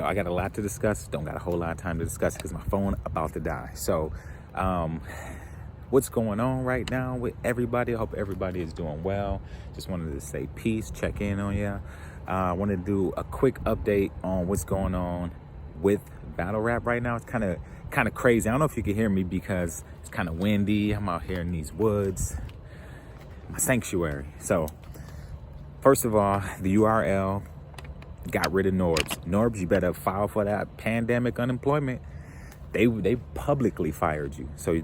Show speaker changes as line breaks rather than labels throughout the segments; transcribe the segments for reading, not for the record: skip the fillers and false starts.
I got a lot to discuss. Don't got a whole lot of time to discuss because my phone about to die. So, what's going on right now with everybody? I hope everybody is doing well. Just wanted to say peace, check in on you. I want to do a quick update on what's going on with battle rap right now. It's kind of crazy. I don't know if you can hear me because it's kind of windy. I'm out here in these woods, my sanctuary. So, first of all, the URL got rid of Norbes. Norbes, you better file for that pandemic unemployment. They publicly fired you. So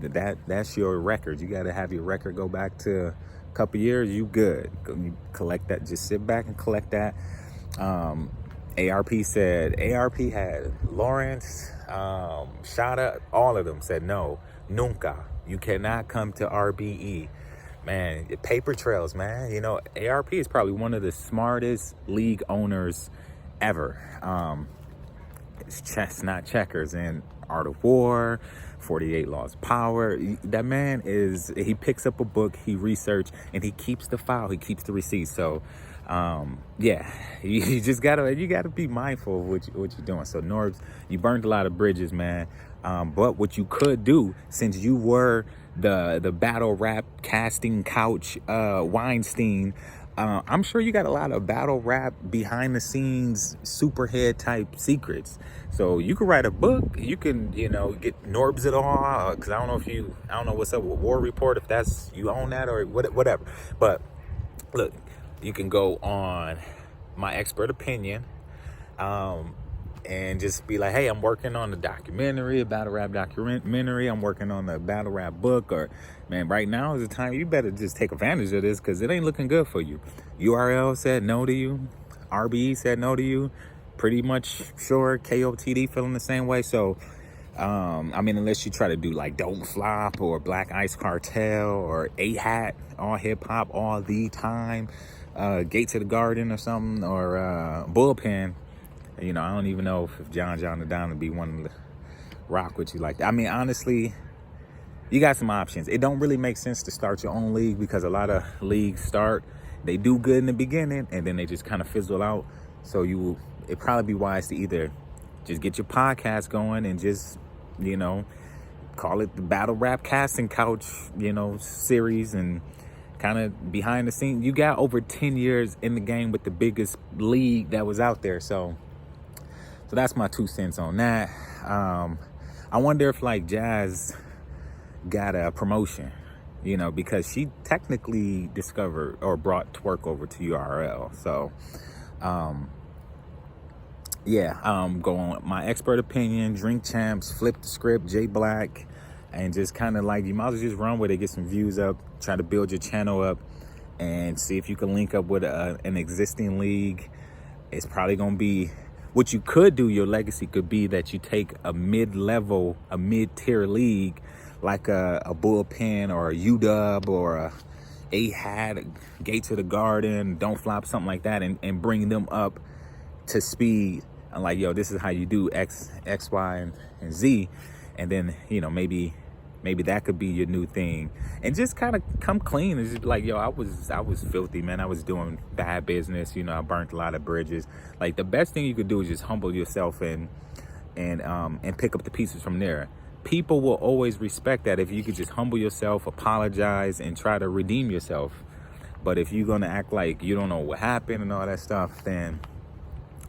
that's your record. You got to have your record go back to a couple years. You good. You collect that. Just sit back and collect that. ARP had Lawrence, Shada, all of them said no, nunca. You cannot come to RBE. Man, paper trails, man. ARP is probably one of the smartest league owners ever. It's chess, not checkers, and Art of War, 48 Laws of Power. That man he picks up a book, he research, and he keeps the file, he keeps the receipts. So, you just gotta be mindful of what you're doing. So, Norbes, you burned a lot of bridges, man. But what you could do, since you were the battle rap casting couch Weinstein, I'm sure you got a lot of battle rap behind the scenes superhead type secrets. So you could write a book. You can, get Norbes it all. Cause I don't know what's up with War Report, if that's, you own that or whatever. But look, you can go on My Expert Opinion, and just be like, hey, I'm working on a documentary, a battle rap documentary. I'm working on a battle rap book. Or, man, right now is the time. You better just take advantage of this because it ain't looking good for you. URL said no to you. RBE said no to you. Pretty much sure KOTD feeling the same way. So, unless you try to do like Don't Flop or Black Ice Cartel or A-Hat, all hip hop all the time, Gate to the Garden or something, or Bullpen. I don't even know if John the Don would be one to rock with you like that. Honestly, you got some options. It don't really make sense to start your own league because a lot of leagues they do good in the beginning and then they just kind of fizzle out. So it'd probably be wise to either just get your podcast going and just, call it the Battle Rap Casting Couch, series, and kind of behind the scenes. You got over 10 years in the game with the biggest league that was out there. So that's my 2 cents on that. I wonder if like Jaz got a promotion, because she technically discovered or brought TWORK over to URL. So, go on My Expert Opinion, Drink Champs, Flip the Script, J Black, and just kind of like, you might as well just run with it, get some views up, try to build your channel up, and see if you can link up with an existing league. It's probably going to be, what you could do, your legacy could be that you take a mid-level, a mid-tier league, like a Bullpen or a UW or a A-Hat, Gate to the Garden, Don't Flop, something like that, and bring them up to speed. And like, this is how you do X, Y, and Z. And then, maybe that could be your new thing. And just kind of come clean and just be like, I was filthy, man. I was doing bad business. I burnt a lot of bridges. Like, the best thing you could do is just humble yourself and pick up the pieces from there. People will always respect that if you could just humble yourself, apologize, and try to redeem yourself. But if you're going to act like you don't know what happened and all that stuff, then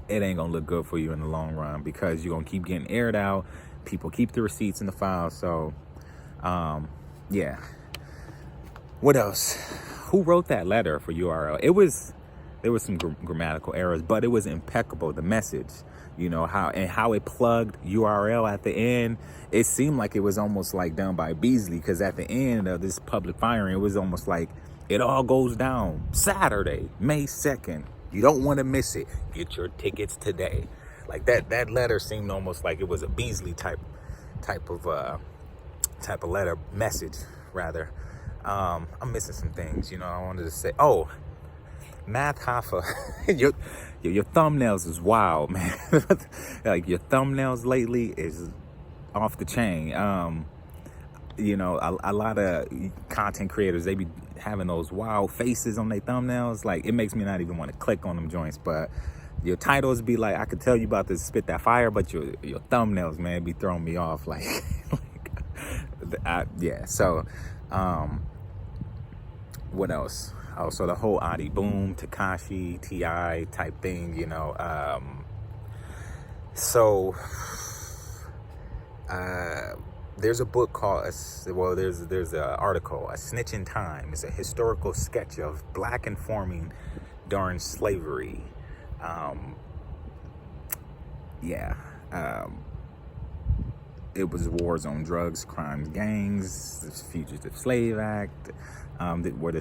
it ain't going to look good for you in the long run, because you're going to keep getting aired out. People keep the receipts in the file. So, what else? Who wrote that letter for URL? There was some grammatical errors, but it was impeccable. The message, how it plugged URL at the end. It seemed like it was almost like done by Beasley, because at the end of this public firing, it was almost like it all goes down Saturday, May 2nd. You don't want to miss it. Get your tickets today. Like that letter seemed almost like it was a Beasley type of letter, message rather. I'm missing some things, I wanted to say. Oh, Math Hoffa, your thumbnails is wild, man. Like, your thumbnails lately is off the chain. A lot of content creators, they be having those wild faces on their thumbnails. Like, it makes me not even want to click on them joints. But your titles be like, I could tell you about to spit that fire, but your thumbnails, man, be throwing me off. Like, yeah. So, what else? Oh, so the whole Adi Boom, Tekashi, T.I. type thing, you know. There's a book called, there's an article, A Snitching Time. It's a historical sketch of black informing during slavery. It was wars on drugs, crimes, gangs, the Fugitive Slave Act, where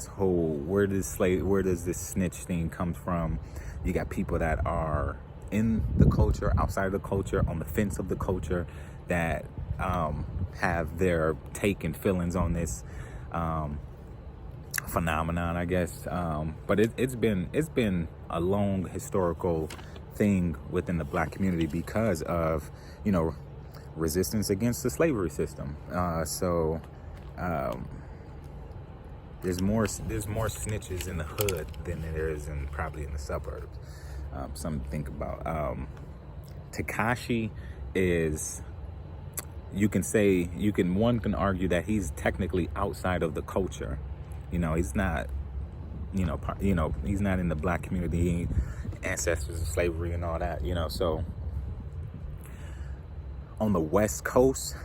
does this snitch thing come from? You got people that are in the culture, outside of the culture, on the fence of the culture, that have their take and feelings on this phenomenon, I guess. But it's been a long historical thing within the black community because of, you know, resistance against the slavery system. There's more snitches in the hood than there is probably in the suburbs. Something to think about. Tekashi is, one can argue that he's technically outside of the culture. You know, he's not, he's not in the black community, ancestors of slavery and all that, you know. So on the West Coast,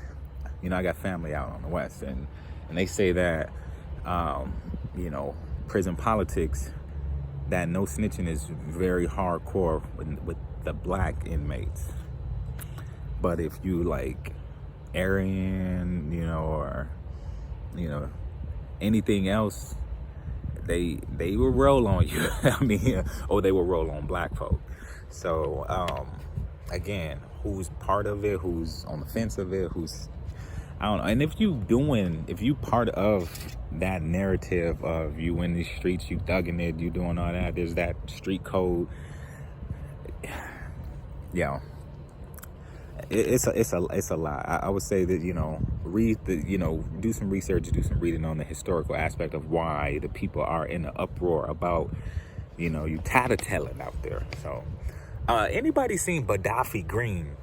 you know, I got family out on the West, and they say that, prison politics, that no snitching is very hardcore with the black inmates. But if you like Aryan, or anything else, they will roll on you. I mean, or they will roll on black folk. So again, who's part of it, who's on the fence of it, I don't know. And if you part of that narrative of you in these streets, you thugging it, you doing all that, there's that street code. Yeah, it's a lot. I would say that, do some research, do some reading on the historical aspect of why the people are in an uproar about, you tattletelling out there. So anybody seen Gaddafi Green?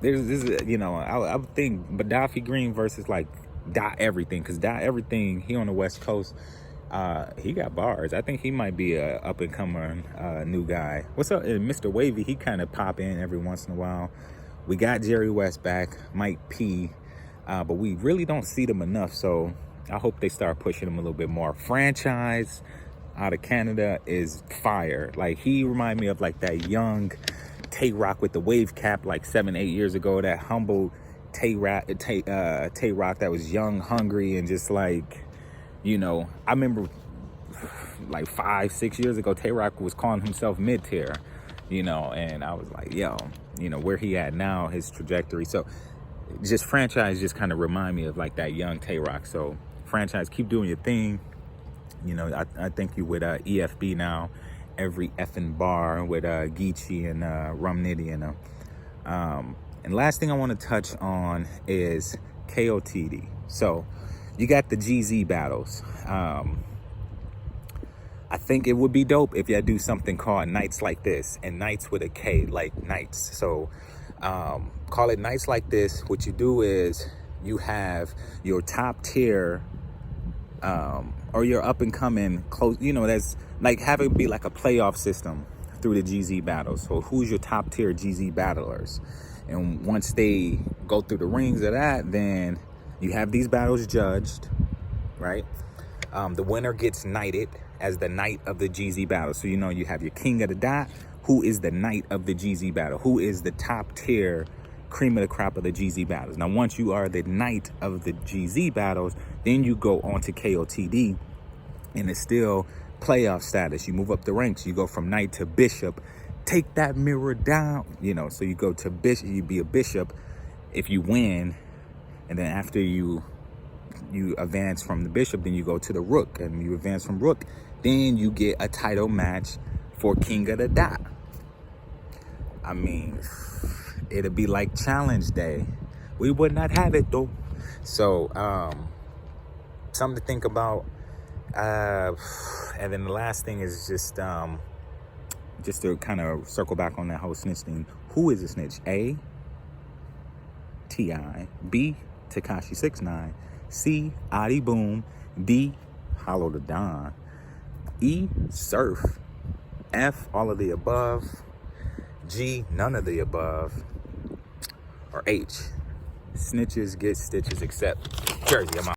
There's this, I would think Gaddafi Green versus like Die Everything, because Die Everything, he on the West Coast, he got bars. I think he might be a up and coming new guy. What's up, Mr. Wavy? He kind of pop in every once in a while. We got Jerry West back, Mike P, but we really don't see them enough. So I hope they start pushing them a little bit more. Franchise out of Canada is fire. Like, he remind me of like that young TWORK with the wave cap like 7-8 years ago, that humble TWORK that was young, hungry, and just like, I remember like 5-6 years ago, TWORK was calling himself mid-tier, and I was like, yo, where he at now, his trajectory. So just Franchise just kind of remind me of like that young TWORK. So Franchise, keep doing your thing. I think you with EFB now, every effing bar with Geechee and Rum Nitty, and last thing I want to touch on is KOTD. So you got the GZ battles. I think it would be dope if y'all do something called Nights Like This, and Nights with a K, like nights. So call it Nights Like This. What you do is you have your top tier or your up and coming close, that's like, have it be like a playoff system through the GZ battles. So who's your top tier GZ battlers? And once they go through the rings of that, then you have these battles judged, right? The winner gets knighted as the knight of the GZ battle. So, you have your king of the dot, who is the knight of the GZ battle, who is the top tier cream of the crop of the GZ battles. Now, once you are the knight of the GZ battles, then you go on to KOTD, and it's still playoff status. You move up the ranks. You go from knight to bishop. Take that mirror down. So you go to bishop. You be a bishop if you win, and then after you advance from the bishop, then you go to the rook, and you advance from rook, then you get a title match for king of the dot. I mean, it'll be like challenge day. We would not have it though. So something to think about. And then the last thing is just to kind of circle back on that whole snitch thing. Who is a snitch? A, T.I. B, Tekashi 6ix9ine. C, Adi Boom. D, Hollow the Don. E, Surf. F, all of the above. G, none of the above. Or H, snitches get stitches except Jersey. I'm out.